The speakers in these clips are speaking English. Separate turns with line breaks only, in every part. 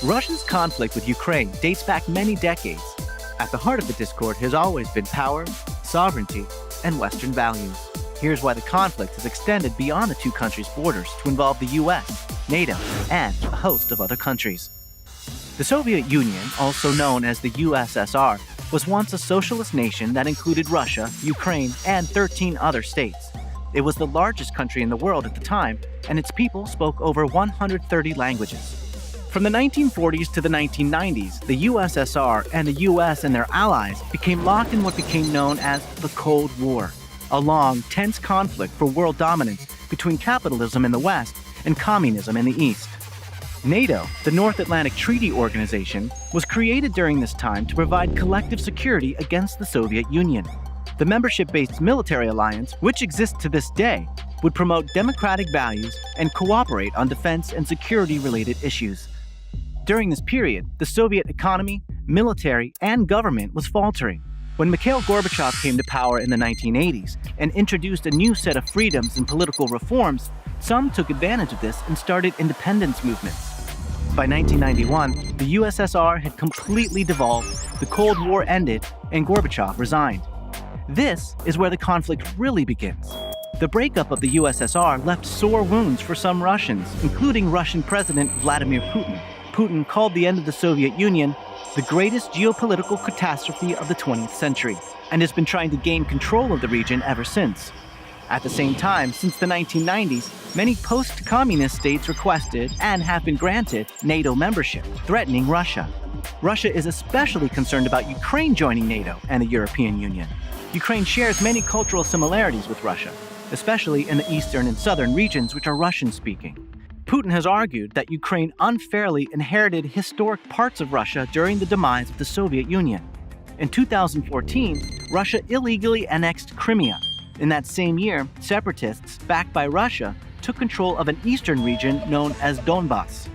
Russia's conflict with Ukraine dates back many decades. At the heart of the discord has always been power, sovereignty, and Western values. Here's why the conflict has extended beyond the two countries' borders to involve the US, NATO, and a host of other countries. The Soviet Union, also known as the USSR, was once a socialist nation that included Russia, Ukraine, and 13 other states. It was the largest country in the world at the time, and its people spoke over 130 languages. From the 1940s to the 1990s, the USSR and the US and their allies became locked in what became known as the Cold War, a long, tense conflict for world dominance between capitalism in the West and communism in the East. NATO, the North Atlantic Treaty Organization, was created during this time to provide collective security against the Soviet Union. The membership-based military alliance, which exists to this day, would promote democratic values and cooperate on defense and security-related issues. During this period, the Soviet economy, military, and government was faltering. When Mikhail Gorbachev came to power in the 1980s and introduced a new set of freedoms and political reforms, some took advantage of this and started independence movements. By 1991, the USSR had completely devolved, the Cold War ended, and Gorbachev resigned. This is where the conflict really begins. The breakup of the USSR left sore wounds for some Russians, including Russian President Vladimir Putin. Putin called the end of the Soviet Union the greatest geopolitical catastrophe of the 20th century, and has been trying to gain control of the region ever since. At the same time, since the 1990s, many post-communist states requested, and have been granted, NATO membership, threatening Russia. Russia is especially concerned about Ukraine joining NATO and the European Union. Ukraine shares many cultural similarities with Russia, especially in the eastern and southern regions which are Russian-speaking. Putin has argued that Ukraine unfairly inherited historic parts of Russia during the demise of the Soviet Union. In 2014, Russia illegally annexed Crimea. In that same year, separatists, backed by Russia, took control of an eastern region known as Donbas.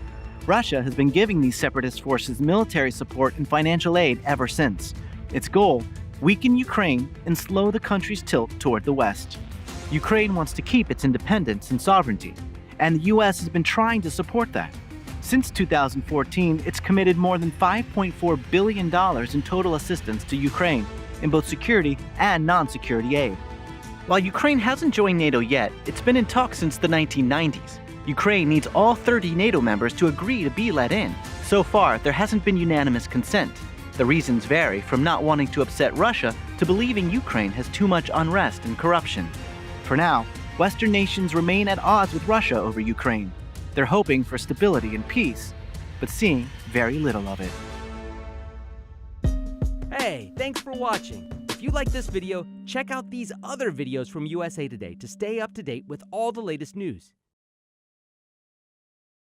Russia has been giving these separatist forces military support and financial aid ever since. Its goal: weaken Ukraine and slow the country's tilt toward the West. Ukraine wants to keep its independence and sovereignty, and the US has been trying to support that. Since 2014, it's committed more than $5.4 billion in total assistance to Ukraine, in both security and non-security aid. While Ukraine hasn't joined NATO yet, it's been in talks since the 1990s. Ukraine needs all 30 NATO members to agree to be let in. So far, there hasn't been unanimous consent. The reasons vary from not wanting to upset Russia to believing Ukraine has too much unrest and corruption. For now, Western nations remain at odds with Russia over Ukraine. They're hoping for stability and peace, but seeing very little of it.
Hey, thanks for watching. If you like this video, check out these other videos from USA Today to stay up to date with all the latest news.